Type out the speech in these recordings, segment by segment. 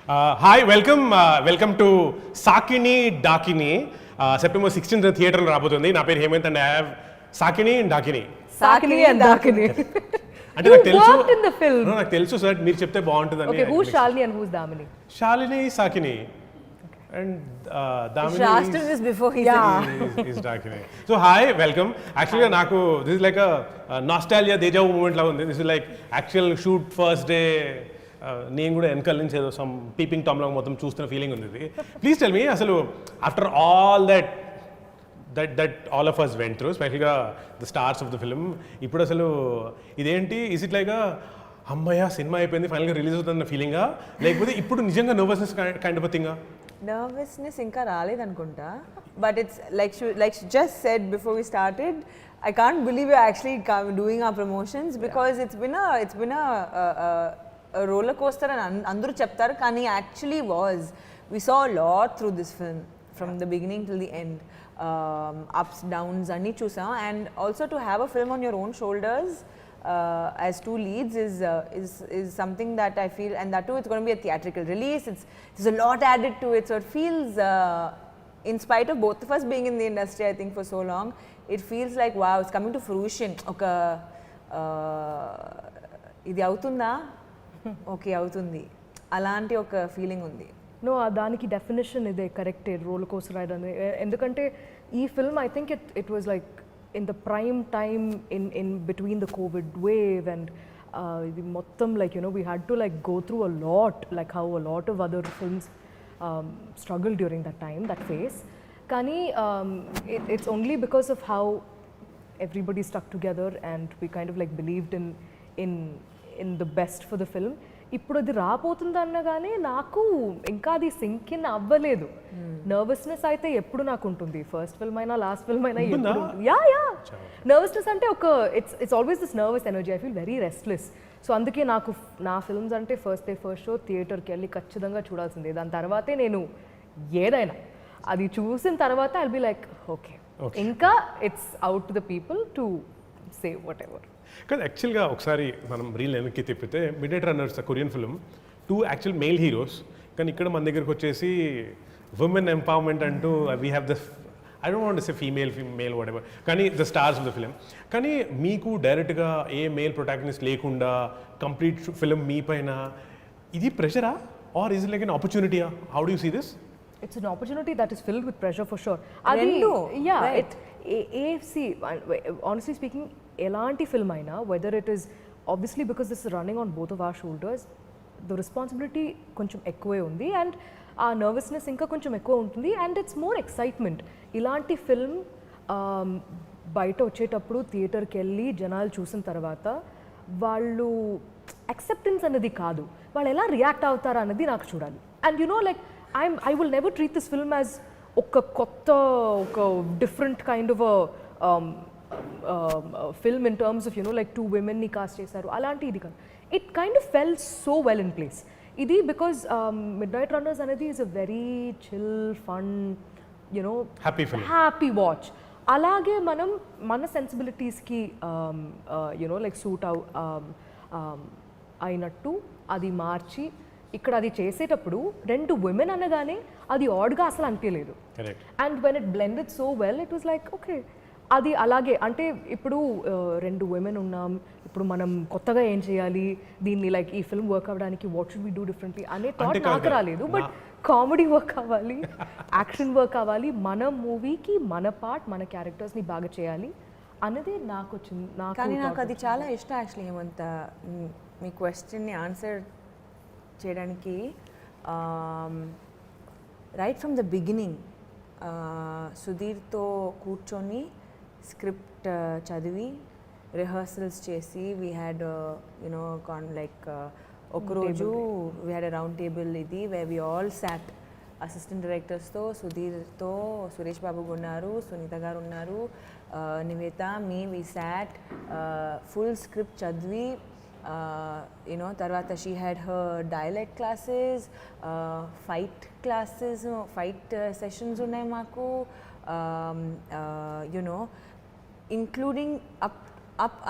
Hi, welcome to Saakini, Daakini. September 16th థియేటర్లో రాబోతుంది. నా పేరు Hemanth and I have Saakini and Daakini. Saakini and Daakini. అంటే నాకు తెలుసు. You worked in the film. నాకు తెలుసు సార్, మీరు చెప్తే బాగుంటుందని. Okay, who's Shalini and who's Daamini? Shalini, Saakini. And Daamini should ask him this before he is Daakini. So hi, welcome. Actually నాకు this is like a nostalgia deja vu moment లా ఉంది. This is like actual shoot first day. నేను కూడా వెనకాల నుంచి ఏదో some peeping Tom లాగా మొత్తం చూస్తున్న ఫీలింగ్ ఉంది ఇది. ప్లీజ్ టెల్ మీ, అసలు after all that all of us went through, స్పెషల్గా the stars of the film, ఇప్పుడు అసలు ఇదేంటి, ఇస్ ఇట్ లైక్ అమ్మయ్య సినిమా అయిపోయింది ఫైనల్గా రిలీజ్ అవుతుందన్న ఫీలింగా, లేకపోతే ఇప్పుడు నిజంగా నర్వస్నెస్ కైండ్ ఆఫ్ థింగా? Nervousness ఇంకా రాలేదనుకుంటా, but it's like she just said before we started, I can't believe we're actually doing our promotions because it's been a roller coaster and అందరూ చెప్తారు కానీ actually we saw a lot through this film from the beginning till the end, ups downs అన్ని చూసాం, and also to have a film on your own shoulders as two leads is something that I feel, and that too it's going to be a theatrical release. There's a lot added to it, so it feels in spite of both of us being in the industry I think for so long, it feels like wow, it's coming to fruition. ఒక ఇది అవుతుందా, okay అవుతుంది, అలాంటి ఒక feeling ఉంది. No, దానికి definition ఇదే కరెక్టే, రోలర్ కోస్టర్ రైడ్ అని. ఎందుకంటే ఈ film I think it was like in the prime time in between the COVID wave and the mottam, like, you know, we had to like go through a lot, like how a lot of other films struggled during that time, that phase. Kani it's only because of how everybody stuck together and we kind of like believed in the best for the film. ఇప్పుడు అది రాబోతుంది అన్నగానే నాకు ఇంకా అది sync in అవ్వలేదు. Nervousness అయితే ఎప్పుడు నాకు ఉంటుంది, ఫస్ట్ ఫిల్మ్ అయినా లాస్ట్ ఫిల్మ్ అయినా ఎప్పుడు. యా నర్వస్నెస్ అంటే ఒక it's always this nervous energy. I feel very restless. So అందుకే నాకు నా ఫిల్మ్స్ అంటే ఫస్ట్ డే ఫస్ట్ షో థియేటర్కి వెళ్ళి ఖచ్చితంగా చూడాల్సిందే. దాని తర్వాతే నేను ఏదైనా అది చూసిన తర్వాత ఐల్ బి లైక్ ఓకే, ఇంకా it's out to the people to say whatever. కానీ యాక్చువల్గా ఒకసారి మనం రీల్ వెనక్కి తిప్పితే midnight runners Korean film, 2 actual male heroes, కానీ ఇక్కడ మన దగ్గరకు వచ్చేసి ఉమెన్ ఎంపవర్మెంట్ అంటూ we have the, I don't want to say female whatever, కానీ the stars of the film. కానీ మీకు డైరెక్ట్గా ఏ మేల్ ప్రొటాగనిస్ట్ లేకుండా కంప్లీట్ ఫిలిం మీ పైన, ఇది ప్రెషరా ఆర్ ఈజ్ లైక్ ఎన్ ఆపర్చునిటీయా? How do you see this? It's an opportunity that is filled with pressure for sure. Yeah, right. Honestly speaking, elanti film aina, whether it is obviously because this is running on both of our shoulders, the responsibility koncham ekkuve undi and our nervousness inka koncham ekkuva untundi and it's more excitement. Ilanti film బయట వచ్చేటప్పుడు థియేటర్కి వెళ్ళి జనాలు చూసిన తర్వాత వాళ్ళు acceptance అనేది కాదు, వాళ్ళు ఎలా రియాక్ట్ అవుతారు అన్నది నాకు చూడాలి. And you know like I will never treat this film as oka kotta, oka different kind of a film in terms of, you know, like 2 women ni cast chesaru alanti idi kan. It kind of fell so well in place. Idi because Midnight Runners anedi is a very chill, fun, you know, happy film, happy watch. Alage manam mana sensibilities ki you know, like suit ainattu adi marchi ఇక్కడ అది చేసేటప్పుడు 2 women అనగానే అది ఆడ్గా అసలు అనిపించలేదు. And when it blended so well it was like okay, అది అలాగే. అంటే ఇప్పుడు 2 women ఉన్నాం, ఇప్పుడు మనం కొత్తగా ఏం చేయాలి, దీన్ని లైక్ ఈ ఫిల్మ్ వర్క్ అవ్వడానికి what should we do differently అనే థాట్ నాకు రాలేదు. బట్ కామెడీ వర్క్ అవ్వాలి, యాక్షన్ వర్క్ అవ్వాలి, మన మూవీకి మన పార్ట్, మన క్యారెక్టర్స్ని బాగా చేయాలి అన్నది నాకు వచ్చింది. కానీ నాకు అది చాలా ఇష్టం యాక్చువల్లీ. ఏమంత మీ క్వశ్చన్ని ఆన్సర్ చేయడానికి రైట్ ఫ్రమ్ ద బిగినింగ్ సుధీర్తో కూర్చొని స్క్రిప్ట్ చదివి రిహర్సల్స్ చేసి వీ హ్యాడ్ యునో లైక్ ఒకరోజు we had a round table ఇది way we all sat, assistant డైరెక్టర్స్తో, సుధీర్తో, సురేష్ బాబు ఉన్నారు, సునీత గారు ఉన్నారు, Niveda, me we sat full script చదివి you know, tarvata she had her dialect classes, fight classes, fight sessions unnai maaku, you know, including up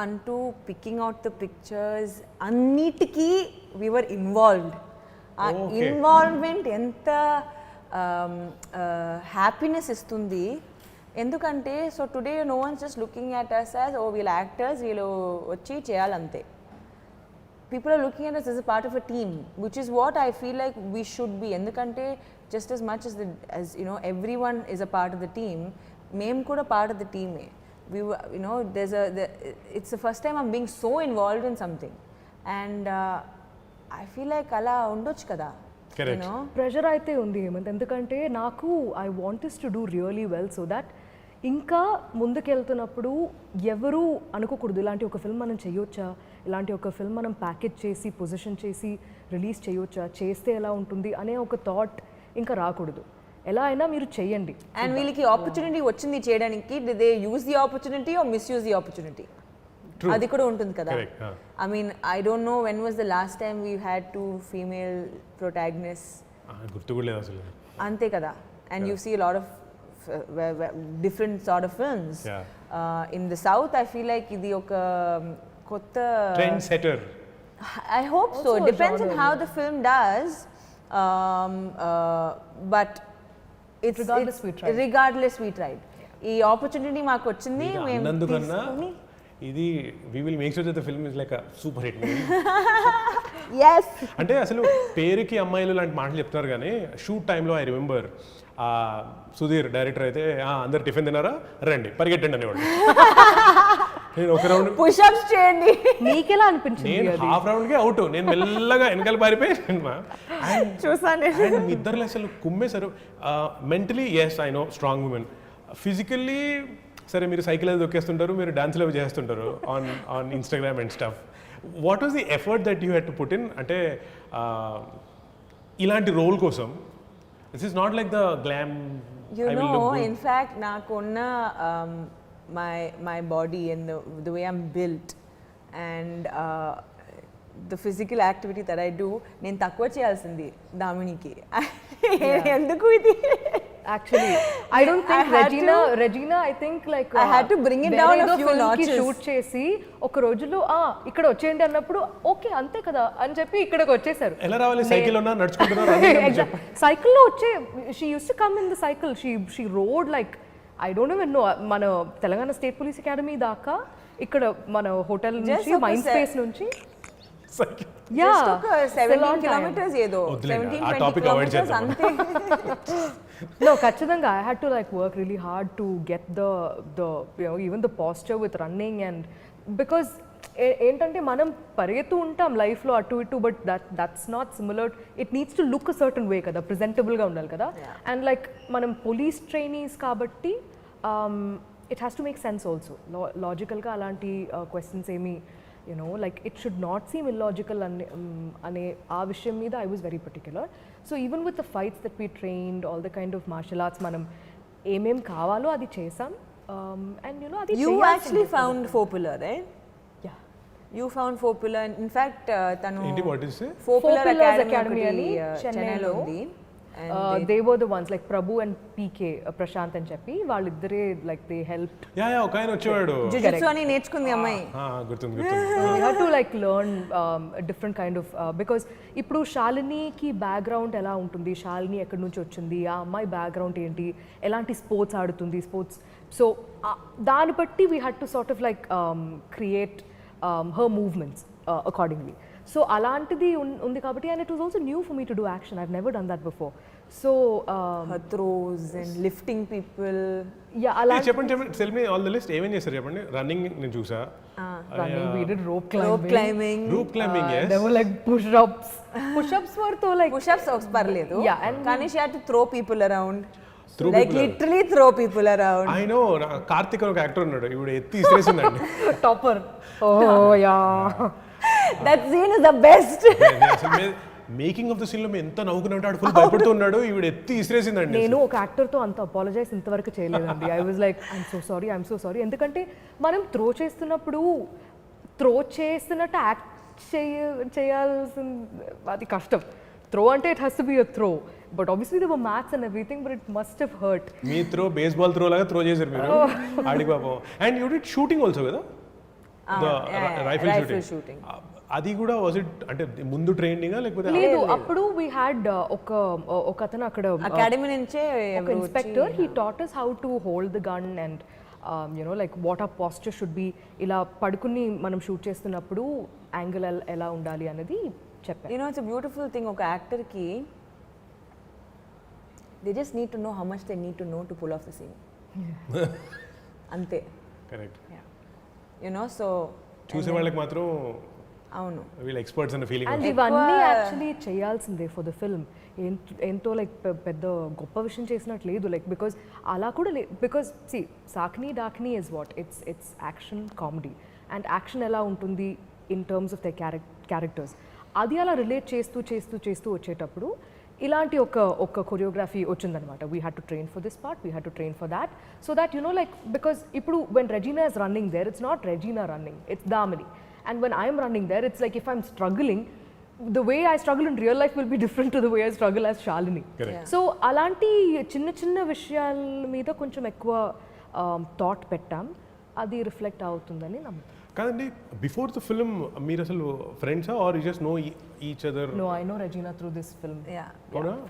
unto picking out the pictures, annitiki we were involved. ఆ involvement ఎంత happiness ఇస్తుంది. ఎందుకంటే so today no one's just looking at us as oh వీళ్ళు actors, వీళ్ళు వచ్చి చేయాలంతే. People are looking at us as a part of a team, which is what I feel like we should be. Endukante just as much as you know everyone is a part of the team, mem kuda part of the team. We were, you know, it's the first time I'm being so involved in something, and I feel like ala undochu kada. Correct. You know, pressure అయితే ఉంది హేమంత్, ఎందుకంటే నాకు I want to do really well so that ఇంకా ముందుకెళ్తున్నప్పుడు ఎవరు అనుకోకూడదు ఇలాంటి ఒక film మనం చేయొచ్చా, ఇలాంటి ఒక ఫిల్మ్ మనం ప్యాకేజ్ చేసి పొజిషన్ చేసి రిలీజ్ చేయొచ్చా, చేస్తే ఎలా ఉంటుంది అనే ఒక థాట్ ఇంకా రాకూడదు. ఎలా అయినా మీరు చేయండి. అండ్ వీళ్ళకి ఆపర్చునిటీ వచ్చింది చేయడానికి, they use the opportunity or misuse the opportunity, అది కూడా ఉంటుంది కదా. I mean I don't know when was the last time we had 2 female protagonists. గుర్తు కూడా లేదు అసలు. అంతే కదా. And you see lot of different sort of films. In the south I feel like idi oka kotta trend setter. I hope so. It depends on how the film does, but regardless we tried. ఈ opportunity మాకు వచ్చింది, మేము తీసుకొని ఇది we will make sure that the film is like a super hit movie. yes. అంటే అసలు పేరుకి అమ్మాయిలు లాంటి మాటలు చెప్తున్నారు కానీ షూట్ టైంలో ఐ రిమెంబర్ సుధీర్ డైరెక్టర్ అయితే అందరు టిఫిన్ తిన్నారా రండి పరిగెట్టండి అనేవాడు. నేను ఒక రౌండ్ పుషప్స్ చేయండి. నీకెలా అనిపించింది? నేను హాఫ్ రౌండ్కి అవుట్, నేను మెల్లగా వెనకాల పారిపోయి చూసాను. మీ ఇద్దరు అసలు కుమ్మేశారు. Mentally yes I know strong women, physically సరే మీరు సైకిల్ అది దొక్కేస్తుంటారు, మీరు డాన్స్లు అవి చేస్తుంటారు on Instagram and stuff. What was the effort that you had to put in? అంటే ఇలాంటి రోల్ కోసం this is not like the glam. You know, in fact, nakunna my body and the way I'm built and the physical activity that I do, నేను తక్కువ చేయాల్సింది దామినికి. ఎందుకు ఇది? Actually, I don't think Regina, I think like I had to bring it down a few notches. Shoot చేసి ఒక రోజులో ఇక్కడ వచ్చేయండి అన్నప్పుడు ఓకే అంతే కదా అని చెప్పి ఇక్కడికి వచ్చేసారు. ఎలా రావాలి? సైకిల్ ఉన్నా నడుచుకుంటున్నారు. సైకిల్ లో వచ్చే she use to come in the cycle. She road like I don't even know, మన తెలంగాణ స్టేట్ పోలీస్ అకాడమీ దాకా ఇక్కడ మన హోటల్ నుంచి మైండ్ స్పేస్ నుంచి just took 17 kilometers ఏదో 17-20 kilometers అంతే. No, ఖచ్చితంగా I had to like work really hard to get the you know even the posture with running, and because ఏంటంటే మనం పరిగెత్తు ఉంటాం లైఫ్లో అటు ఇటు, but that's not similar. It needs to look a certain way కదా, ప్రెజెంటబుల్గా ఉండాలి కదా. అండ్ లైక్ మనం పోలీస్ ట్రైనీస్ కాబట్టి it has to make sense also. లాజికల్గా అలాంటి క్వశ్చన్స్ ఏమి you know like it should not seem illogical ane aa vishayam meeda I was very particular. So even with the fights that we trained, all the kind of martial arts manam em kavalo adi chesam, and you know adi you actually found popular, right? Yeah, you found popular. In fact tanu inti what is it? popular academy ani chennai lo undi. They were the ones like Prabhu and PK Prashant and Cheppi, వాళ్ళిద్దరే like they helped. Yeah, ఒక ఆయన వచ్చేవాడు jujutsu ani నేర్చుకుంది అమ్మాయి. గుర్తుంది. We had to like learn a different kind of because ఇప్పుడు శాలినికి background ఎలా ఉంటుంది, శాలిని ఎక్కడి నుంచి వచ్చింది, ఆ అమ్మాయి బ్యాక్గ్రౌండ్ ఏంటి, ఎలాంటి స్పోర్ట్స్ ఆడుతుంది, స్పోర్ట్స్, సో దాన్ని బట్టి we had to sort of like create her movements accordingly. So అలాంటిది ఉంది కాబట్టి, and it was also new for me to do action. I've never done that before. So her throws and lifting people. Yeah, అలాంటి చెప్పండి tell me all the list. ఏమేం చేశారు చెప్పండి. Running నేను చూసా. Running, we did rope climbing. Yes. There were like push-ups were to like push-ups parledu. Yeah, and కానీ she had to throw people around. Literally throw people around. I know. Karthik ఒక actor ఉన్నాడు, ఇప్పుడు ఎత్తి ఇసిరేసిందండి. topper. Oh yeah. That scene is the best. Making of the scene లో ఎంత నవ్వుకున్నాడు, ఆడు ఫుల్ భయపడుతూ ఉన్నాడు, ఈవిడ ఎత్తి ఇసిరేసిందండి. నేను ఒక యాక్టర్ తో అంత అపాలజైజ్ ఇంతవరకు చేయలేదండి. I was like I'm so sorry ఎందుకంటే మనం త్రో చేస్తున్నట్టు యాక్ట్ చేయాల్సింది అది కష్టం. త్రో అంటే it has to be a throw, but obviously there were maths and everything, but it must have hurt. మీ త్రో బేస్బాల్ త్రో లాగా త్రో చేశారు మీరు ఆడికి పాపం. And you did shooting also కదా, the rifle shooting. అది కూడా వాజ్ ఇట్ అంటే ముందు ట్రైనింగ్ లేకపోతే లేదు అప్పుడు వీ హ్యాడ్ ఒక అతను అక్కడ అకాడమీ నుంచే ఒక inspector he taught us how to hold the gun and you know like what are posture should be ఇలా పడుకుని మనం షూట్ చేస్తున్నప్పుడు యాంగిల్ ఎలా ఉండాలి అనేది చెప్పారు. You know it's a beautiful thing ఒక యాక్టర్కి they just need to know how much they need to know to pull off the scene అంతే. కరెక్ట్. యు నో సో చూసే వాళ్ళకి మాత్రం అవును వీళ్ళు ఎక్స్పర్ట్స్ అన్న ఫీలింగ్. అండ్ ఇవన్నీ యాక్చువల్లీ చేయాల్సిందే ఫర్ ద ఫిల్మ్. ఎంతో లైక్ పెద్ద గొప్ప విషయం చేసినట్టు లేదు లైక్ బికాజ్ అలా కూడా బికాజ్ సి Saakini Daakini is what it's action comedy and action ఎలా ఉంటుంది in terms of the characters అది అలా రిలేట్ చేస్తూ చేస్తూ చేస్తూ వచ్చేటప్పుడు ఇలాంటి ఒక కొరియోగ్రఫీ వచ్చిందనమాట. We had to train for this part, we had to train for that so that you know like because ఇప్పుడు when Regina is running there it's not Regina running, it's Damini. And when I'm running there, it's like if I'm struggling, the way I struggle in real life will be different to the way I struggle as Shalini. Correct. So alanti chinna vishayal meeda koncham ekkuva thought pettam, adi reflect avutundani nammutam. కాదండి before the film మీరు అసలు ఫ్రెండ్సా or you just know each other? No, I know Regina through this film. Yeah.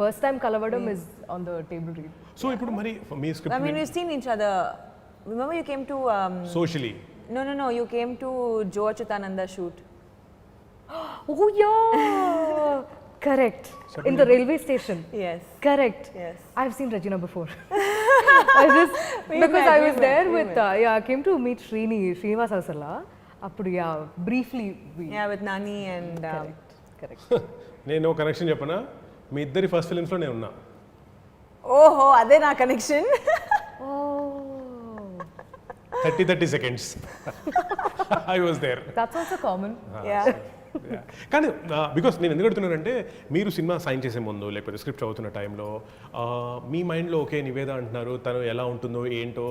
First time kalavadam is on the table read. So ఇప్పుడు మరి మీ I script mean we've seen each other. Remember you came to socially No, you came to Joe Chutananda shoot. Oh yeah, correct. In the railway station. Yes. Correct. Yes. I've seen Regina before. I just because I was there with I came to meet Srinivas Asala. Appudu briefly we with Nani and correct. నేను connection చెప్పనా, మీ ఇద్దరి first ఫిల్మ్స్లో నేను ఉన్నా. ఓహో అదే నా connection. Oh, 30 seconds I was there. that's also common. Yeah. కానీ because నేను ఎందుకు అడుగుతున్నానంటే మీరు సినిమా సైన్ చేసే ముందు లేకపోతే స్క్రిప్ట్ చదువుతున్న టైంలో మీ మైండ్లో ఓకే నివేద అంటున్నారు తను ఎలా ఉంటుందో ఏంటో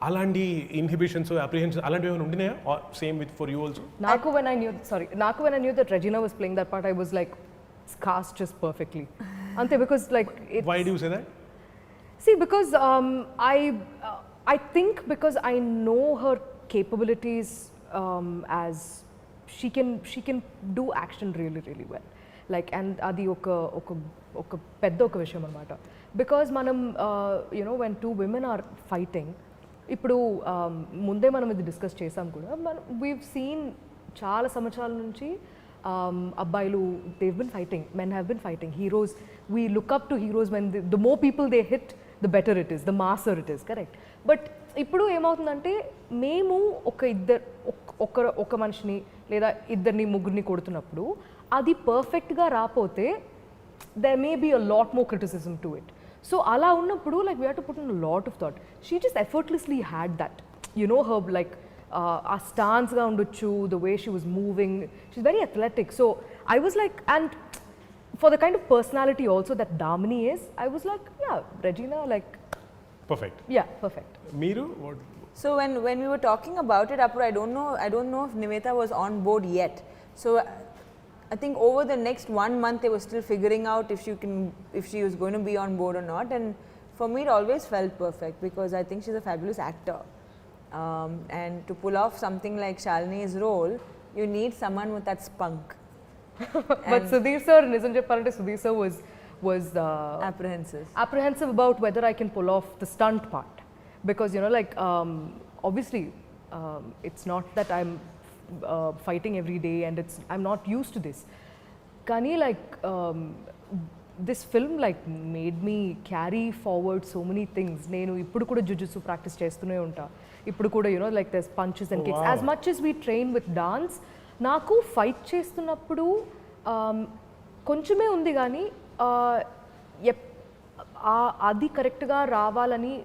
అలాంటి ఇన్హిబిషన్స్ అప్రిహెన్షన్స్ అలాంటివి ఏమైనా ఉండినాయా same with for you also? Naku when I knew that Regina was playing that part, I was like cast just perfectly. Ante because like it's, why do you say that? See, because I think because I know her capabilities as she can do action really well. Like and adi oka pedda oka vishayam anamata. Because manam you know when two women are fighting, ఇప్పుడు ముందే మనం ఇది discuss చేసాం కూడా, we've seen చాలా సంవత్సరాల నుంచి అబ్బాయిలు they've been fighting, men have been fighting, heroes, we look up to heroes when the more people they hit the better it is, the masser it is, correct? But ఇప్పుడు ఏమవుతుందంటే మేము ఒక మనిషిని లేదా ఇద్దరిని ముగ్గురిని కొడుతున్నప్పుడు అది పర్ఫెక్ట్గా రాపోతే there may be a lot more criticism to it. So ala unnappudu like we had to put in a lot of thought. She just effortlessly had that, you know, her like a stance ga undochu, the way she was moving, she's very athletic. So I was like, and for the kind of personality also that Daakini is, I was like, yeah, Regina like perfect. Yeah, perfect. Meeru what? So when we were talking about it, I don't know if Nivetha was on board yet. So I think over the next 1 month they were still figuring out if she was going to be on board or not. And for me it always felt perfect because I think she's a fabulous actor. And to pull off something like Shalini's role, you need someone with that spunk. But Sudheer sir, nijam cheppalante Sudheer sir was apprehensive about whether I can pull off the stunt part. Because you know like obviously it's not that I'm fighting every day and I'm not used to this. Kani like this film like made me carry forward so many things. Nenu ippudu kuda jujutsu practice chestune unta. Ippudu kuda you know like there's punches and kicks. As much as we train with dance, naku fight chestunnappudu konchame undi gaani adi correct ga ravalani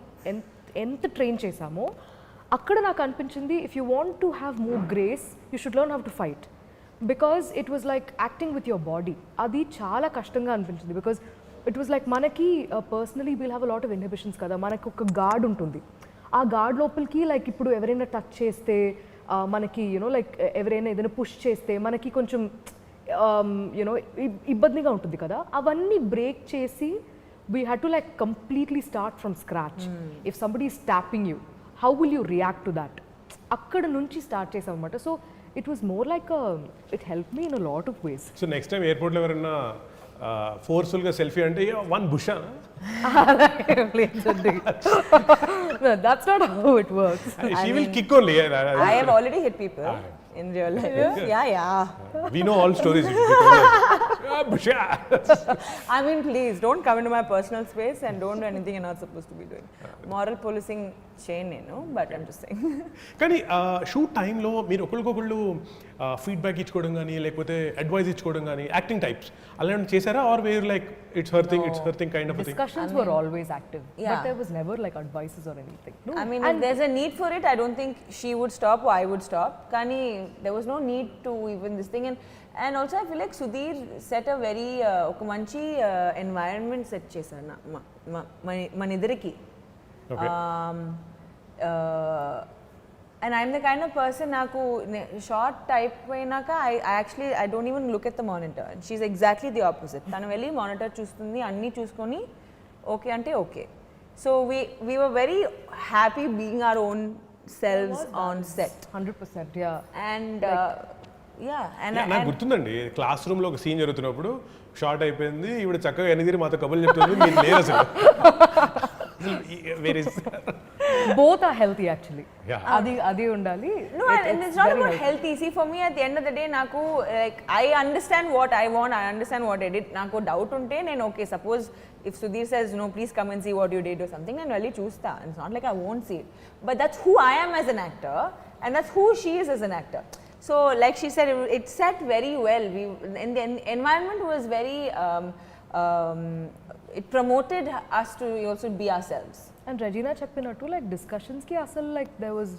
ఎంత train చేసామో అక్కడ నాకు అనిపించింది if you want to have more grace you should learn how to fight because it was like acting with your body. అది చాలా కష్టంగా అనిపించింది because it was like మనకి personally we'll have a lot of inhibitions కదా, మనకి ఒక gourd ఉంటుంది. ఆ గార్డ్ లోపలికి లైక్ ఇప్పుడు ఎవరైనా టచ్ చేస్తే మనకి యూనో లైక్ ఎవరైనా ఏదైనా పుష్ చేస్తే మనకి కొంచెం యూనో ఇబ్బందిగా ఉంటుంది కదా. అవన్నీ బ్రేక్ చేసి we had to like completely start from scratch. If somebody is tapping you, how will you react to that? Akkada nunchi start chesam anamata. So it was more like it helped me in a lot of ways. So next time ఎయిర్పోర్ట్లో ఎవరైనా ఫోర్స్ఫుల్గా selfie అంటే one బుషా No, that's not how it works. She will kick only I have already hit people in real life. Yeah. We know all stories బుషా I mean, please don't come into my personal space and don't do anything you're not supposed to be doing. Moral policing chain, but I'm just saying. కానీ shoot టైంలో మీరు ఒకరికొకళ్ళు feedback ఇచ్చుకోవడం కానీ లేకపోతే advice ఇచ్చుకోవడం కానీ acting types అలాంటి చేశారా or were like it's her thing kind of thing Discussions were always active, Yeah. but there was never like advices or anything. No? I mean, if there's a need for it, I don't think she would stop or I would stop. Kani, there was no need to even this thing. And also I feel like Sudheer set a very oka manchi environment set chesaru manidariki. Okay. And I'm the kind of person naku short type poinaka I don't even look at the monitor. She's exactly the opposite. Tanu velli monitor chustundi anni chuskoni okay ante okay. So we were very happy being our own selves on set. 100%, yeah. And నాకు గుర్తుందండి class రూమ్లో ఒక scene జరుగుతున్నప్పుడు short అయిపోయింది ఈవిడ చక్కగా ఎన్నిదిరి మాతో కబుర్లు చెప్తుంది మీరు లేరు అసలు వేరే Both are healthy actually. Yeah. Adi undali. No, and it's not about healthy. See, for me at the end of the day, naku like I understand what I want. I understand what I did. Naku doubt unte, then okay. Suppose if Sudheer says no, please come and see what you did or something, then really choose that. It's not like I won't see it, but that's who I am as an actor, and that's who she is as an actor. So, like she said, it set very well. The environment was very. It promoted us to also be ourselves. And Regina cheppinattu like discussions ki asal like there was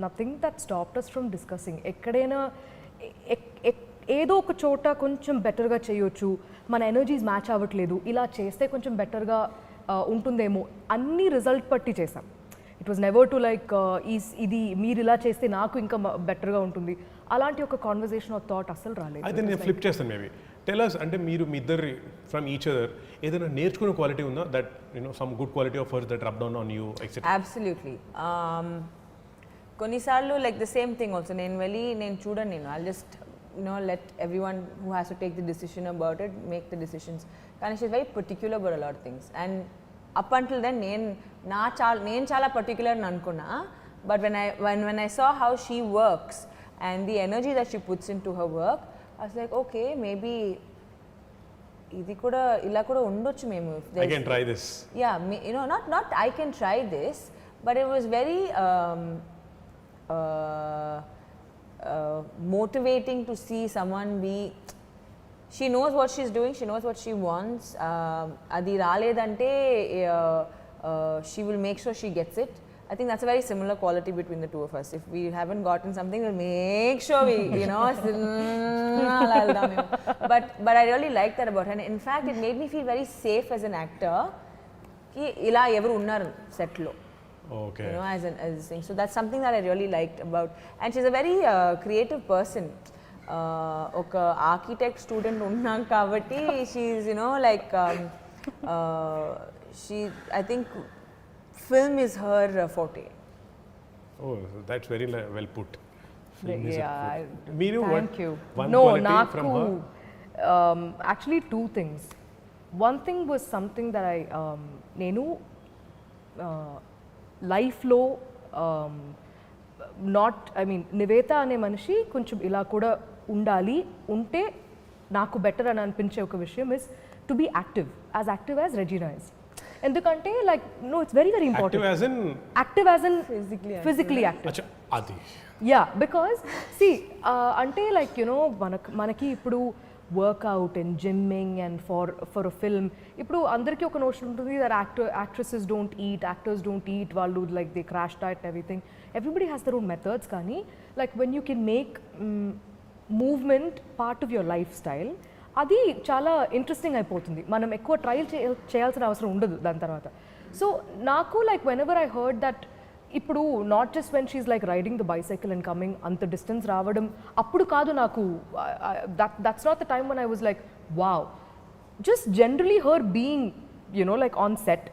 nothing that stopped us from discussing. Ekkadaina ఏదో ఒక చోట కొంచెం బెటర్గా చేయొచ్చు, మన energies match అవ్వట్లేదు, ఇలా చేస్తే కొంచెం బెటర్గా ఉంటుందేమో అన్ని రిజల్ట్ పట్టి చేసాం. It was never to like ఇది మీరు ఇలా చేస్తే నాకు ఇంకా బెటర్గా ఉంటుంది అలాంటి ఒక కాన్వర్జేషన్ ఆఫ్ థాట్ అసలు రాలేదు. అయితే నేను ఫ్లిప్ చేస్తాను మేబీ టెల్ us అంటే మీరు మీ ఇద్దరు ఫ్రమ్ ఈచ్ అదర్ ఏదైనా నేర్చుకునే క్వాలిటీ ఉందా that some good quality of hurts that rub down on you etcetera? Absolutely. కొన్నిసార్లు like the same thing also నేను చూడండి I'll just let everyone who has to take the decision about it make the decisions. కానీ she's very particular about a lot of things, and up until then నేను చాలా particular అని అనుకున్నా, but when I saw how she works and the energy that she puts into her work, I was like, okay, maybe ఇది కూడా ఇలా కూడా ఉండొచ్చు మేము. I can try this. Yeah, not I can try this, but it was very motivating to see someone be. She knows what she's doing. She knows what she wants. Adi raledante she will make sure she gets it. I think that's a very similar quality between the two of us. If we haven't gotten something, we'll make sure we, but I really like that about her. And in fact, it made me feel very safe as an actor. Ki ila evaru unnaru set lo. Okay. As a thing. So that's something that I really liked about. And she's a very creative person. Oka architect student unna kabatti she's like she, I think film is her forte. Oh, that's very well put. Film is Yeah, Meenu, thank you. One No, quality from her? Actually two things. One thing was something that I nenu life lo not, I mean, Nivetha ane manishi koncham ila kuda undali unte naku better అని అనిపించే ఒక విషయం is to be active as Regina is. ఎందుకంటే like no, it's very very important. Active as in physically active. Acha adi. Yeah, because see అంటే like మనకి ఇప్పుడు workout and gymming and for a film ఇప్పుడు అందరికీ ఒక notion ఉంటుంది that actresses don't eat, actors don't eat, వాళ్ళు like they crash diet and everything. Everybody has their own methods, కానీ like when you can make movement part of your lifestyle, అది చాలా interesting అయిపోతుంది. మనం ఎక్కువ ట్రయల్ చేయాల్సిన అవసరం ఉండదు దాని తర్వాత. సో నాకు like whenever I heard that ఇప్పుడు not just when she like riding the bicycle and coming అంత డిస్టెన్స్ రావడం అప్పుడు కాదు నాకు, that's not the time when I was like wow, just generally her being like on set,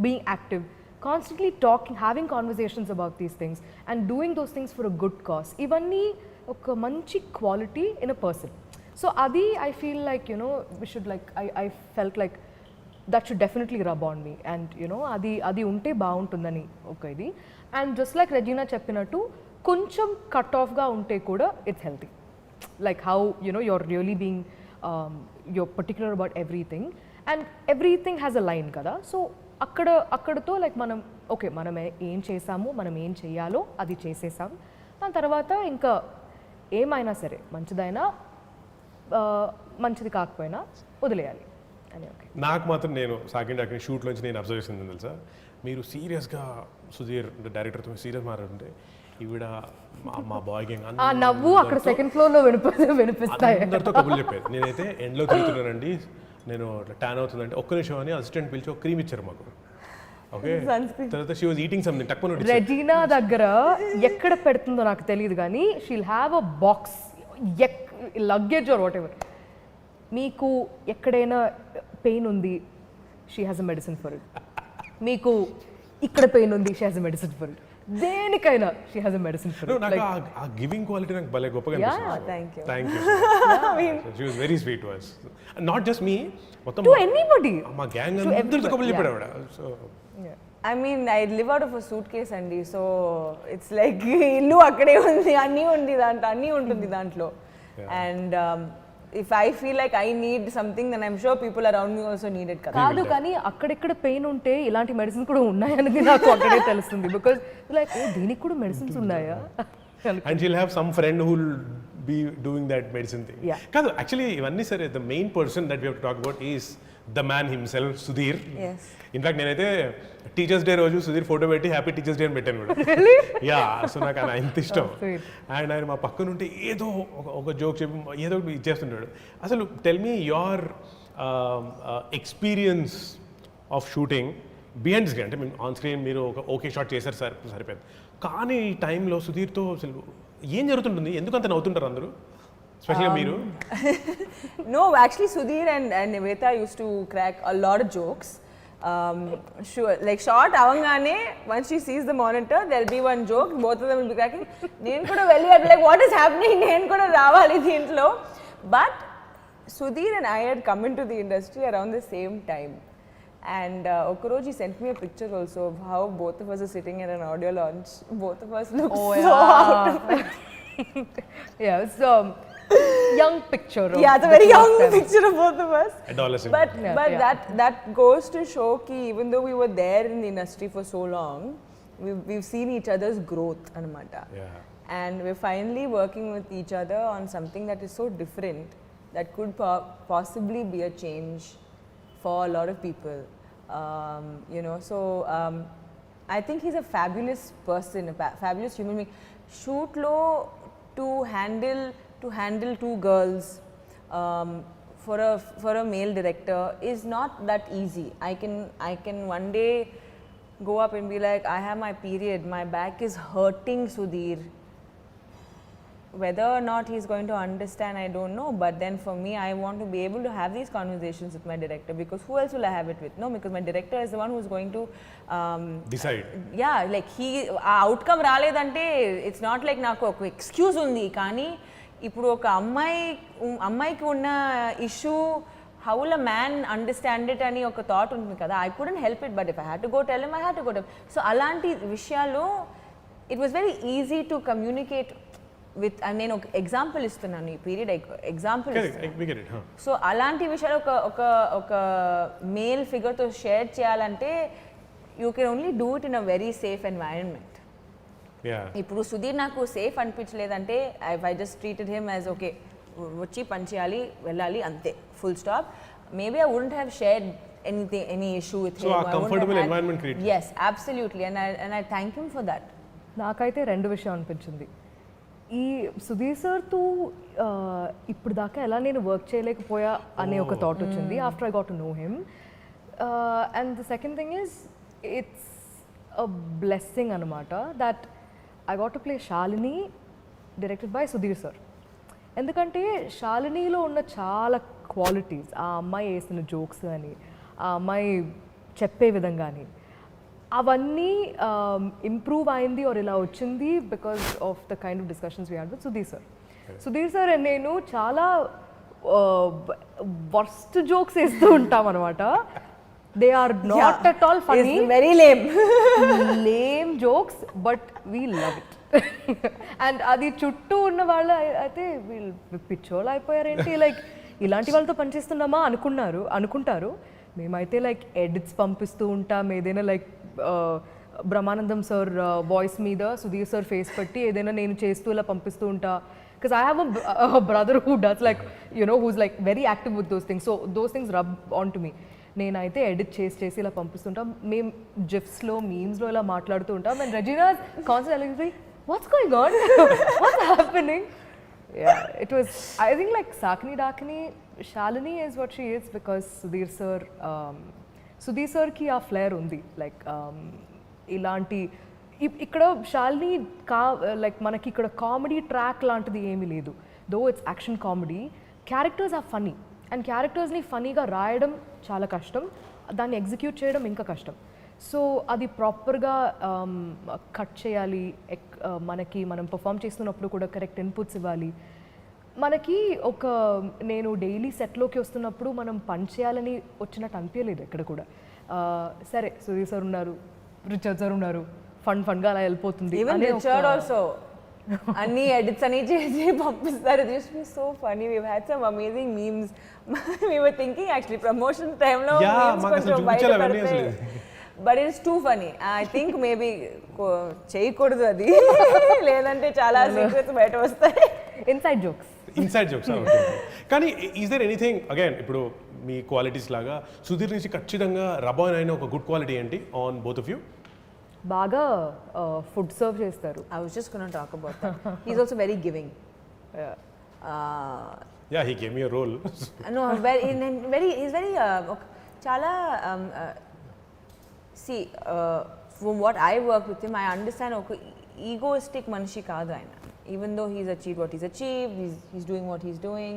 being active, constantly talking, having conversations about these things and doing those things for a good cause. Ivanni ఒక మంచి quality in a person. So అది I feel like we should like I felt like that should definitely rub on me and అది ఉంటే బాగుంటుందని ఒక ఇది. And just like Regina చెప్పినట్టు కొంచెం కట్ ఆఫ్గా ఉంటే కూడా it's healthy, like how you're really being you're particular about everything and everything has a line కదా. సో అక్కడతో లైక్ మనం ఓకే మనం ఏం చేసాము, మనం ఏం చేయాలో అది చేసేసాం, దాని తర్వాత ఇంకా ఏమైనా సరే మంచిదైనా మంచిది కాకపోయినా వదిలేయాలి అని. ఓకే నాకు మాత్రం నేను సాకిని డాకిని షూట్లోంచి నేను అబ్జర్వ్ చేసింది తెలుసా, మీరు సీరియస్గా సుధీర్ డైరెక్టర్తో సీరియస్ మాట్లాడుతుంటే ఈవిడ మా బాయ్ గ్యాంగ్ ఆ నవ్వు అక్కడ సెకండ్ ఫ్లోర్లో వినిపిస్తాయి. అందరితో కబుర్లు చెప్పేది. నేనైతే ఎండ్లో తిరుగుతున్నానండి, నేను ట్యాన్ అవుతుందంటే ఒక్క నిమిషం అని అసిస్టెంట్ పిలిచి ఒక క్రీమ్ ఇచ్చారు మాకు. ఓకే తర్వాత షీ వాజ్ ఈటింగ్ సంథింగ్ టక్కున రెజీనా దగ్గర ఎక్కడ పెడుతుందో నాకు తెలియదు కానీ she'll have a box luggage or whatever. మీకు ఎక్కడైనా పెయిన్ ఉంది she has a medicine for it, మీకు ఇక్కడ పెయిన్ ఉంది she has a medicine for it, దేనికైనా she has a medicine for it. నాకు ఆ గివింగ్ క్వాలిటీ నాకు భలే గొప్పగా అనిపిస్తుంది. Thank you. She was very sweet to us, not just me, మొత్తం టు ఎనీబడి, మా గ్యాంగ్ అందరితో కబుర్లు చెప్పాడు ఆవిడ. So I mean, I live out of a suitcase అండి, సో ఇట్స్ లైక్ ఇల్లు అక్కడే ఉంది, అన్నీ ఉంటుంది దాంట్లో. And if I feel like I need something, then I'm sure people around me also need it. కాదు కానీ అక్కడెక్కడ పెయిన్ ఉంటే ఇలాంటి మెడిసిన్ కూడా ఉన్నాయనేది నాకు అక్కడే తెలుస్తుంది. బికాజ్ లైక్ దీనికి కూడా మెడిసిన్స్ ఉన్నాయా. And she'll have some friend who will be doing that medicine thing. కాదు యాక్చువల్లీ ఇవన్నీ సరే, the main person that we have to talk about is the man himself, Sudheer. Yes. In fact నేనైతే teachers day రోజు Sudheer photo పెట్టి happy teachers day అని పెట్టాను కూడా. Yeah, so నాకు ఆయన ఎంత ఇష్టం. అండ్ ఆయన మా పక్కన ఉంటే ఏదో ఒక జోక్ చెప్పి ఏదో ఒకటి ఇచ్చేస్తుంటాడు. అసలు tell me your experience of shooting behind screen. అంటే ఆన్ స్క్రీన్ మీరు ఒక ఓకే షాట్ చేశారు సార్, సరిపోయింది. కానీ ఈ టైంలో సుధీర్తో అసలు ఏం జరుగుతుంటుంది, ఎందుకు అంత నవ్వుతుంటారు అందరూ, especially మీరు? No, actually Sudheer and Nivetha used to crack a lot of jokes. Sure, like short avangane, once she sees the monitor there'll be one joke, both of them will be cracking. Nenu kuda velli at like what is happening, nenu kuda ravali deentlo. But Sudheer and I had come into the industry around the same time, and Okoroji sent me a picture also of how both of us are sitting in an audio launch. Both of us look out of it. Yeah, it's young picture. Yeah, it's a very young picture of both of us. Adolescent. But that goes to show ki even though we were there in the industry for so long, we've seen each other's growth anamata. Yeah. And we're finally working with each other on something that is so different that could possibly be a change for a lot of people. So I think he's a fabulous person, a fabulous human being. Shoot low to handle two girls for a male director is not that easy. I can one day go up and be like, I have my period, my back is hurting, Sudheer. Whether or not he's going to understand, I don't know, but then for me, I want to be able to have these conversations with my director, because who else will I have it with? No, because my director is the one who's going to decide. Yeah, like outcome raledante, it's not like naku oka excuse undi, కానీ ఇప్పుడు ఒక అమ్మాయికి ఉన్న issue how will a man understand it అని ఒక thought ఉంటుంది కదా. I couldn't help it, but if I had to go tell him, I had to go tell. So అలాంటి విషయాలు it was very easy to communicate with. నేను ఒక example ఇస్తున్నాను, ఈ పీరియడ్ ఎగ్జాంపుల్. సో అలాంటి విషయాలు ఒక మేల్ ఫిగర్తో షేర్ చేయాలంటే you can only do it in a very safe environment. ఇప్పుడు సుధీర్ నాకు సేఫ్ అనిపించలేదంటే I just treated him as okay, వచ్చి పని చేయాలి వెళ్ళాలి అంతే, full stop. Maybe I wouldn't have shared any issue with him. So a comfortable environment created. Yes, absolutely, and I thank him for that. నాకైతే రెండు విషయం అనిపించింది. ఈ సుధీర్ సార్తో ఇప్పుడు దాకా ఎలా నేను వర్క్ చేయలేకపోయా అనే ఒక థాట్ వచ్చింది after I got to know him. And the second thing is it's a blessing అనమాట that I got to play Shalini, directed by Sudheer sir. ఎందుకంటే శాలినిలో ఉన్న చాలా క్వాలిటీస్, ఆ అమ్మాయి వేసిన జోక్స్ అని, ఆ అమ్మాయి చెప్పే విధంగా అని, అవన్నీ ఇంప్రూవ్ అయింది ఆర్ ఇలా వచ్చింది because of the kind of discussions we had with Sudheer sir and నేను చాలా వర్స్ట్ జోక్స్ వేస్తూ ఉంటాం అనమాట. They are not at all funny, very lame jokes, but we love it. And అది చుట్టూ ఉన్న వాళ్ళు అయితే వీళ్ళు పిచ్చోళ్ళు అయిపోయారేంటి, లైక్ ఇలాంటి వాళ్ళతో పనిచేస్తున్నామా అనుకుంటారు. మేమైతే లైక్ ఎడిట్స్ పంపిస్తూ ఉంటాం, ఏదైనా లైక్ బ్రహ్మానందం సార్ వాయిస్ మీద సుధీర్ సార్ ఫేస్ పెట్టి ఏదైనా నేను చేస్తూ ఇలా పంపిస్తూ ఉంటా. Because I have a brother who does like, you know, who's like very active with those things. So those things rub onto me. నేనైతే ఎడిట్ చేసి ఇలా పంపిస్తుంటాం. మేము జిఫ్స్లో మీమ్స్లో ఇలా మాట్లాడుతూ ఉంటాం. And Regina constantly what's going on, what's happening. It was, I think like Saakini, Daakini, Shalini is what she is because Sudheer sir ki aa flair undi, like ilanti ఇక్కడ Shalini like మనకి ఇక్కడ కామెడీ ట్రాక్ లాంటిది ఏమీ లేదు. Though it's action comedy, characters are funny and క్యారెక్టర్స్ని ఫనీగా రాయడం చాలా కష్టం, దాన్ని ఎగ్జిక్యూట్ చేయడం ఇంకా కష్టం. సో అది ప్రాపర్గా కట్ చేయాలి, మనం పర్ఫామ్ చేస్తున్నప్పుడు కూడా కరెక్ట్ ఇన్పుట్స్ ఇవ్వాలి. మనకి నేను డైలీ సెట్లోకి వస్తున్నప్పుడు మనం పని చేయాలని వచ్చినట్టు అనిపించలేదు ఎక్కడ కూడా. సరే సుధీర్ సార్ ఉన్నారు, రిచర్డ్ సార్ ఉన్నారు, ఫన్గా అలా వెళ్ళిపోతుంది. ఈవెన్ రిచర్డ్ ఆల్సో అన్ని ఎడిట్స్ అని చేసి పంపిస్తారు. This was so funny. We had some amazing memes. We were thinking actually promotion టైంలో మీమ్స్ కొంచెం బయట పడతాయి, but it's too funny. I think maybe చేయకూడదు అది, లేదంటే చాలా సీక్రెట్స్ బయట వస్తాయి. Inside jokes okay. కానీ ఈజ్ దేర్ ఎనీథింగ్ అగైన్ ఇప్పుడు మీ క్వాలిటీస్ లాగా సుధీర్ నుంచి ఖచ్చితంగా రబాన్ అయిన ఒక గుడ్ క్వాలిటీ ఏంటి ఆన్ బోత్ ఆఫ్ యూ? బాగా ఫుడ్ సర్వ్ చేస్తారు. I was just going to talk about that. He's also very giving. Yeah, he gave me a role. No, he's very chala see from what I work with him, I understand oka egoistic manishi kaadu ayana. Even though he's achieved what he's achieved, he's doing what he's doing.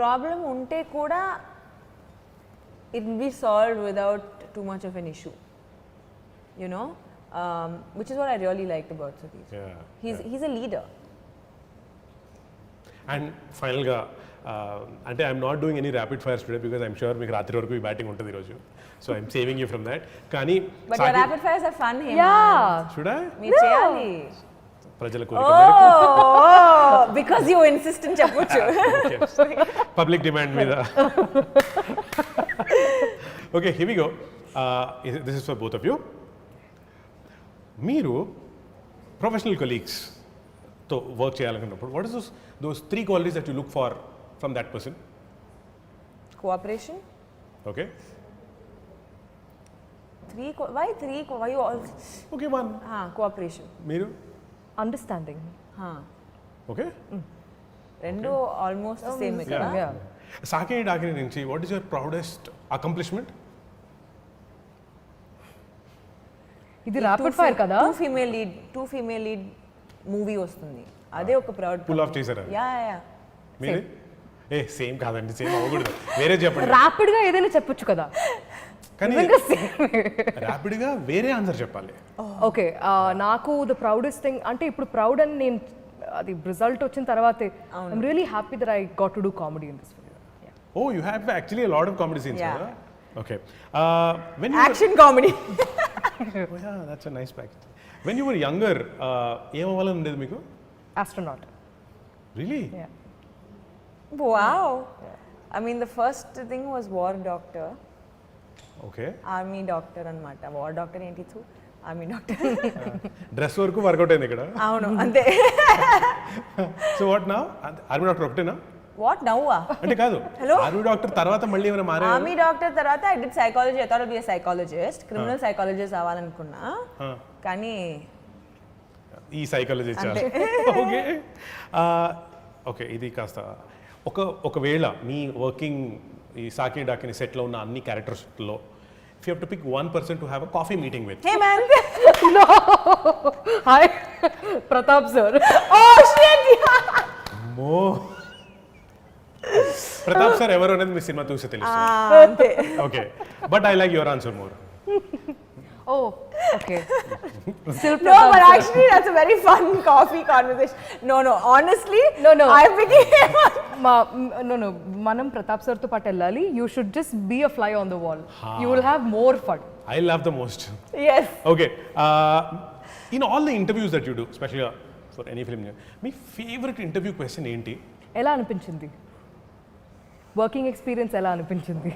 Problem unte kuda it will be solved without too much of an issue. You know, which is what I really liked about Sudheer. Yeah, he's a leader. And final ga ante I'm not doing any rapid fires today because I'm sure meeku ratri varaku batting untadi roju, so I'm saving you from that. Kani but your rapid fires are fun, Hema. Yeah, should I? Me cheyali prajala korika meeku because you insist in cheppochu. Public demand meeda. Okay, here we go. This is for both of you. మీరు professional కొలీగ్స్తో work చేయాలనుకున్నప్పుడు what is those 3 qualities that you look for from that person? Cooperation. Okay. Why you all? Okay, one. Cooperation. మీరు? Understanding. Okay. రెండు almost same కదా. సాకిని డాకిని నుంచి what is your proudest accomplishment? ఇది rapid fire కదా. Two female lead movie వస్తుంది, అదే ఒక proud. Pull off చేశారా? యా. మీరు? సేమ్ కాదండి, సేమ్ అవ్వకూడదు, వేరే చెప్పండి. ర్యాపిడ్ గా ఏదైనా చెప్పొచ్చు కదా, కానీ ర్యాపిడ్ గా వేరే ఆన్సర్ చెప్పాలి. ఓకే, నాకు ద ప్రౌడెస్ట్ థింగ్ అంటే ఇప్పుడు ప్రౌడ్ అని నేను అది రిజల్ట్ వచ్చిన తర్వాతే I'm really happy that I got to do comedy in this film. Oh, you have actually a lot of comedy scenes, yeah. Huh? Okay. When you action comedy. Oh yeah, that's a nice package. When you were younger, ఏం అవ్వాలని ఉండేది మీకు? Astronaut. Really? Yeah. Wow. Yeah. I mean, the first thing was war doctor. Okay. Army doctor anamata. War doctor enti thu? Army doctor. Dress వరకు work out అయింది ఇక్కడ. అవును అంతే. So what now? Army doctor ఒకటేనా? What now? అంటే కాదు, army doctor తర్వాత మళ్ళీ ఏమైనా మారా? ఆర్మీ డాక్టర్ తర్వాత I did psychology. I thought I be a psychologist, criminal psychologist అవ్వాలనుకున్నా, కానీ ఈ సైకాలజీ చాలా. ఓకే. ఓకే, ఇది కాస్త ఒకవేళ మీ వర్కింగ్ ఈ సాకిని డాకిని సెట్లో ఉన్న అన్ని క్యారెక్టర్స్లో if you have to pick one person to have a coffee meeting with. Hemant. No. Hi. Pratap sir. Oh shit. Mo. Pratap sir ఎవరు అనేది మీ సినిమా చూసి తెలుస్తుంది. అంతే. Okay, but I like your answer more. Oh, okay. Still No, but actually that's a very fun coffee conversation. No, honestly, No. I became No. Manam Pratap sir to పాటు వెళ్ళాలి. You should just be a fly on the wall. You will have more fun. I love the most. yes. Okay. In all the interviews that you do, especially for any film, my favorite interview question ఏంటి? ఎలా అనిపించింది? Working experience ఎలా అనిపించింది?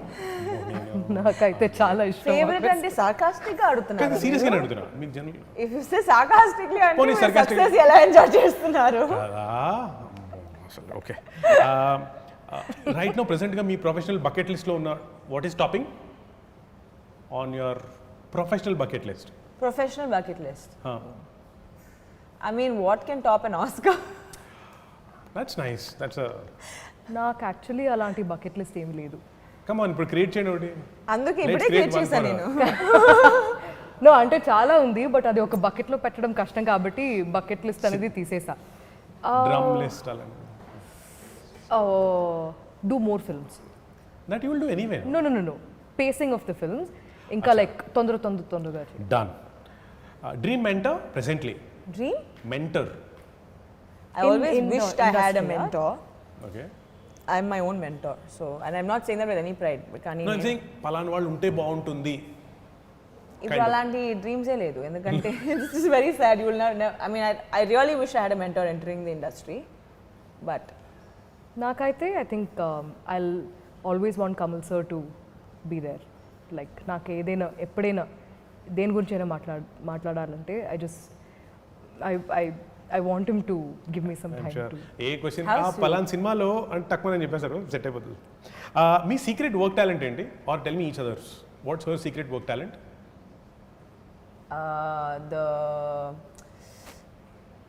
నాకైతే చాలా ఇష్టం. Favourite అంటే sarcastic గా అడుగుతున్నారు. కానీ సీరియస్ గా అడుగుతున్నా. మీకు general If you say sarcastically అంటే పోనీ sarcastic- సక్సెస్ ఎలా ఎంజాయ్ చేస్తున్నారు? కదా. అసలు ఓకే. రైట్ నౌ ప్రెసెంట్ గా మీ ప్రొఫెషనల్ బకెట్ లిస్ట్ లో ఉన్న what is topping on your professional bucket list? Professional bucket list. I mean, what can top an Oscar? That's nice. That's నాకు actually అలాంటి bucket list ఏం లేదు. Come on ఇప్పుడు create చేయండి ఒకటి. అందుకే Let's ఇప్పుడే create క్రియేట్ one చేశాను for నేను. నో అంటే చాలా ఉంది బట్ అది ఒక బకెట్లో పెట్టడం కష్టం కాబట్టి బకెట్ లిస్ట్ అనేది తీసేసా. డ్రమ్ లిస్ట్ అలా. Do more films. That you will do anyway. No pacing of the films ఇంకా లైక్ తొందరగా done. Dream mentor presently. Dream? Mentor. I always in wished I had a industry, mentor. Okay. I'm my own mentor. So, and I'm not saying that with any pride. కానీ No, I'm saying పలానా వాళ్ళు ఉంటే బాగుంటుంది. ఇప్పుడు అలాంటి డ్రీమ్సే లేదు ఎందుకంటే this is very sad. You will never, I mean, I really wish I had a mentor entering the industry. But నాకైతే I think I always want Kamal sir to be there. Like నాకు ఏదైనా ఎప్పుడైనా దేని గురించైనా మాట్లాడాలంటే I want him to give me some time to. A question పలానా సినిమాలో అంటే తక్కువ నేను చెప్పేశారు సెట్ అయిపోతుంది. మీ సీక్రెట్ వర్క్ టాలెంట్ ఏంటి? Or tell me each others what's your secret work talent? The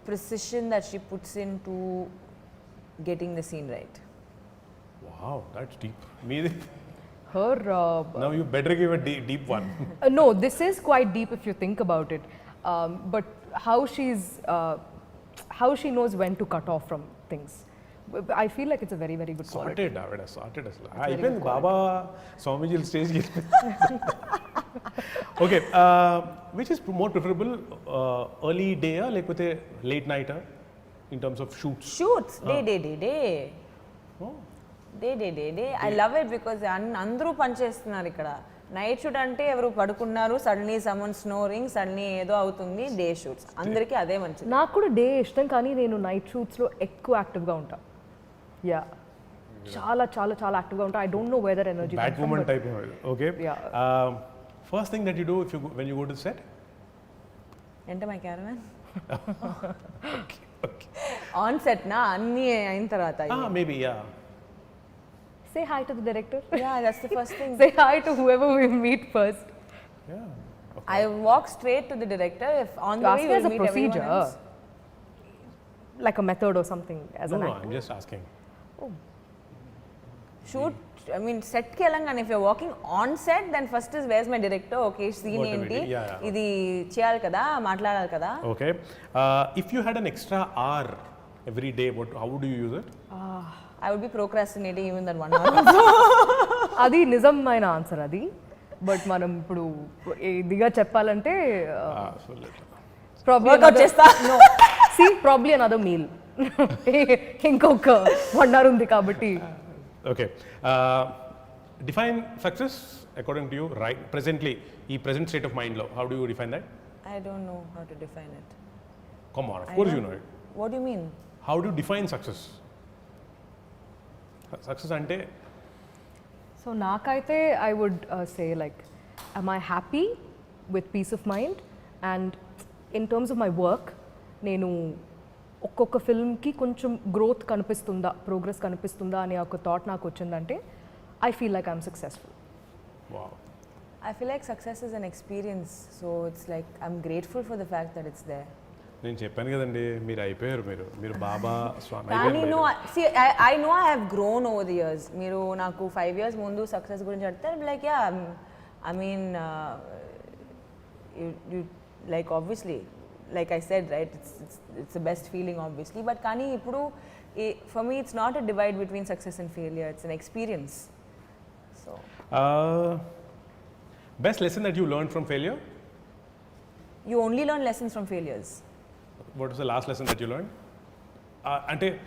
precision that she puts into getting the scene right. Wow, that's deep. మీది Her now you better give a deep one. no, this is quite deep if you think about it. But how she knows when to cut off from things. I feel like it's a very good quality. Sorted అసలు అయిపోయింది బాబా స్వామీజీల స్టేజ్కి. Okay, which is more preferable, early day లేకపోతే late night in terms of shoots? Shoots day. I love it because అందరూ పనిచేస్తున్నారు ఇక్కడ. Night shoot అంటే ఎవరు పడుకున్నారు, సడన్లీ సమ్మన్ స్నోరింగ్, సడన్లీ ఏదో అవుతుంది. డే షూట్స్ అందరికీ అదే మంచిది. నాకు కూడా డే ఇష్టం కానీ నేను నైట్ షూట్స్లో ఎక్కువ యాక్టివ్గా ఉంటా. యా చాలా యాక్టివ్గా ఉంటా. I don't know whether energy bat moment type. Okay, Yeah. First thing that you do when you go to the set? Enter my caravan. On set నా అన్ని అయిన తర్వాత Maybe, yeah. Say hi to the director. Yeah, that's the first thing. Say hi to whoever we meet first. Yeah. Okay. I walk straight to the director. If on the way Ask we as a meet everyone procedure, else. like a method or something as No, an no, actor. I'm just asking. Shoot, I mean, set ki elangane if you're walking on set, then first is where's my director? Okay, scene What do we enti. do? Yeah. Idi cheyali kada, maatladali kada. Okay. If you had an extra hour every day, how would you use it? I would be procrastinating even that 1 hour. అది నిజమైన answer అది. But మనం ఇప్పుడు ఇదిగా చెప్పాలంటే Workout చేస్తా. Probably another meal. ఇంకొక 1 hour ఉంది కాబట్టి. Okay. Define success according to you, right? Presently, ఈ present state of mind lo, how do you define that? I don't know how to define it. Come on, of course you know it. What do you mean? How do you define success? Success ante so నాకైతే I would say like am I happy with peace of mind, and in terms of my work నేను ఒక్కొక్క ఫిల్మ్కి కొంచెం growth కనిపిస్తుందా, progress కనిపిస్తుందా అనే ఒక thought నాకు వచ్చిందంటే I feel like I'm successful. wow. I feel like success is an experience, so it's like I'm grateful for the fact that it's there. నేను చెప్పాను కదండి, మీరు అయిపోయారు, మీరు బాబా స్వామి కానీ అయిపోయారు. no, see, I know I have grown over the years. మీరు నాకు 5 years ముందు సక్సెస్ గురించి అడిగితే like yeah I mean you like obviously like I said right, it's the best feeling obviously, but కానీ ఇప్పుడు for me it's not a divide between success and failure, it's an experience. So Best lesson that you learned from failure? You only learn lessons from failures. What was the last lesson that you learned? Ante,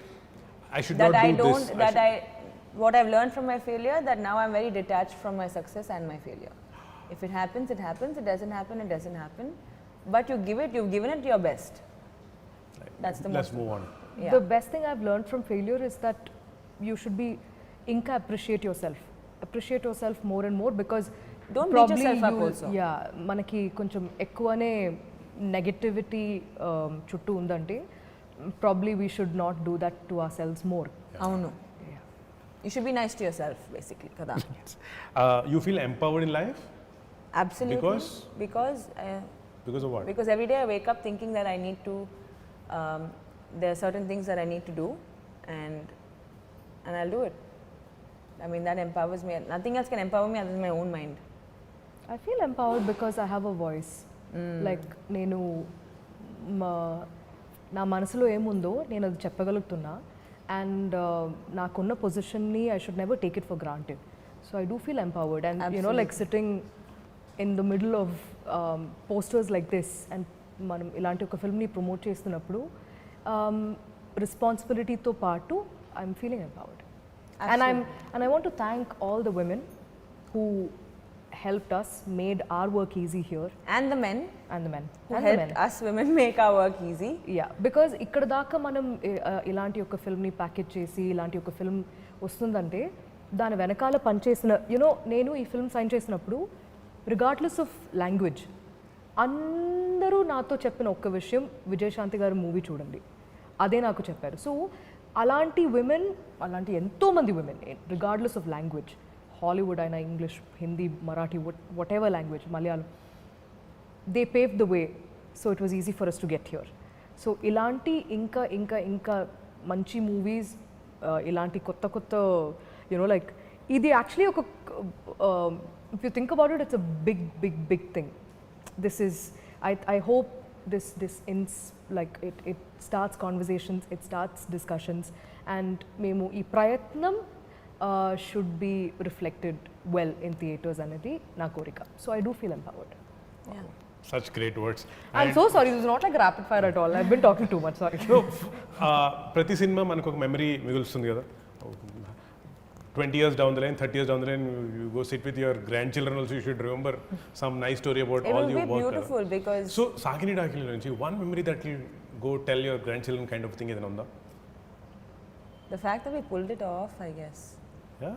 I should That not I do don't, this. that what I've learned from my failure, that now I'm very detached from my success and my failure. If it happens, it happens. It doesn't happen, it doesn't happen. But you've given it your best. That's the Let's most. move on. Yeah. The best thing I've learned from failure is that you should be ఇంకా appreciate yourself more and more because Don't beat probably yourself up you- also. yeah మనకి కొంచెం ఎక్కువనే negativity చుట్టూ ఉందంటే probably we should not do that to ourselves more. Avunu. You should be nice to yourself, basically. Kada. You feel empowered in life? Absolutely. Because Because of what? Because every day I wake up thinking that I need to, there are certain things that I need to do, and I'll do it. I mean, that empowers me. Nothing else can empower me other than my own mind. I feel empowered because I have a voice. Like నేను నా మనసులో ఏముందో నేను అది చెప్పగలుగుతున్నా and నాకున్న పొజిషన్ని I should never take it for granted so I do feel empowered and you know like sitting in the middle of posters like this and మనం ఇలాంటి ఒక ఫిల్మ్ని ప్రమోట్ చేస్తున్నప్పుడు రెస్పాన్సిబిలిటీతో పాటు I'm feeling empowered and I want to thank all the women who helped us, made our work easy here, And the men who who helped us women make our work easy. yeah because ఇక్కడ దాకా మనం ఇలాంటి ఒక ఫిల్మ్ని package చేసి ఇలాంటి ఒక film వస్తుందంటే దాని వెనకాల పనిచేసిన యూనో నేను ఈ ఫిల్మ్ సైన్ చేసినప్పుడు రిగార్డ్లెస్ ఆఫ్ లాంగ్వేజ్ అందరూ నాతో చెప్పిన ఒక్క విషయం విజయశాంతి గారి మూవీ చూడండి అదే నాకు చెప్పారు సో అలాంటి విమెన్ అలాంటి ఎంతోమంది women regardless of language Hollywood అయినా English Hindi Marathi whatever language Malayalam they pave the way so it was easy for us to get here so ఇలాంటి ఇంకా ఇంకా ఇంకా మంచి మూవీస్ ఇలాంటి కొత్త కొత్త యునో లైక్ ఇది యాక్చువల్లీ ఒక if you think about it it's a big big big thing this is I hope this like it starts conversations, it starts discussions, and memu ee prayatnam should be reflected well in theatres anedi na korika. So I do feel empowered. Yeah. Such great words. I'm so sorry, this is not like rapid fire at all. I've been talking too much, sorry. No, ప్రతి cinema మనకు ఒక memory మిగులుస్తుంది కదా 20 years down the line, 30 years down the line, you go sit with your grandchildren also, you should remember some nice story about It all will your be work. beautiful because So, Saakini Daakini nunchi, one memory that you go tell your grandchildren kind of thing edana unda? the fact that we pulled it off, I guess. Yeah?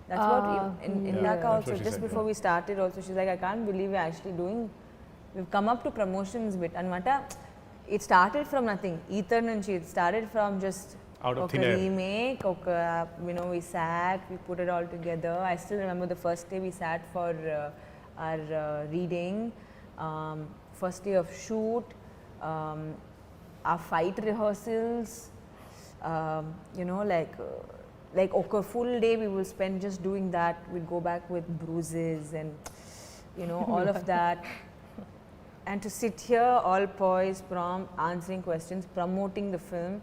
That's what in Yeah, Dhaka that's also, what she just said, before we started also, she's like, I can't believe we're actually doing, we've come up to promotions bit. And Mata, it started from nothing. Ether nunchi, it started from just Out of thin air. remake, you know, we sat, we put it all together. I still remember the first day we sat for our reading, first day of shoot, our fight rehearsals, you know, like okay, full day we will spend just doing that. We'd go back with bruises and, you know, all of that. And to sit here all poised, prompt, answering questions, promoting the film.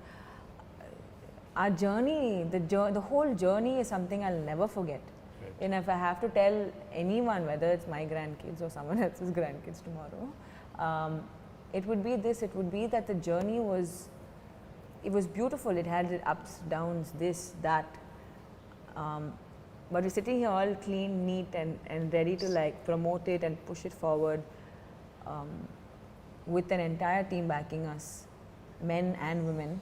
Our journey, the whole journey is something I'll never forget. Right. And if I have to tell anyone, whether it's my grandkids or someone else's grandkids tomorrow, it would be this, it would be that the journey was, it was beautiful. It had its ups, downs, this, that. But we're sitting here all clean, neat and ready to like promote it and push it forward with an entire team backing us, men and women.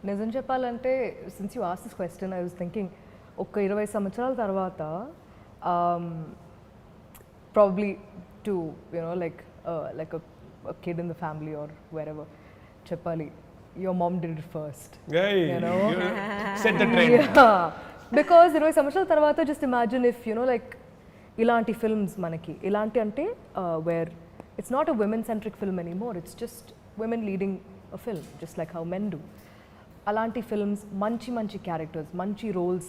నిజం చెప్పాలంటే since you ask this question I was thinking ఒక 20 సంవత్సరాల తర్వాత probably to you know like like kid in the family or wherever చెప్పాలి your mom did it first Hey, You know? you set the trend. Because 20 సంవత్సరాల తర్వాత just imagine if you know like ఇలాంటి films మనకి ఇలాంటి అంటే where it's not a women centric film anymore it's just women leading a film just like how men do అలాంటి films మంచి మంచి characters మంచి roles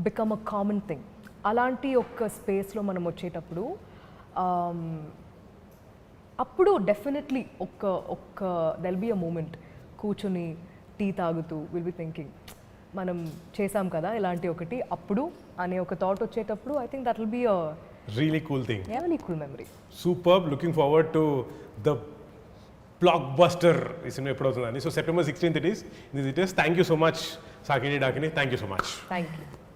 become a common thing అలాంటి ఒక్క స్పేస్లో మనం వచ్చేటప్పుడు అప్పుడు డెఫినెట్లీ ఒక్క దెల్ బీ అ మూమెంట్ కూర్చొని టీ తాగుతూ విల్ బి థింకింగ్ మనం చేసాం కదా ఇలాంటి ఒకటి అప్పుడు అనే ఒక థాట్ వచ్చేటప్పుడు I think that will be a really cool thing. Very cool memory. Super, looking forward to the blockbuster ఈ సినిమా ఎప్పుడు అవుతుందని. So September 16th it is. Thank you so much Saakini, Daakini, thank you so much. Thank you.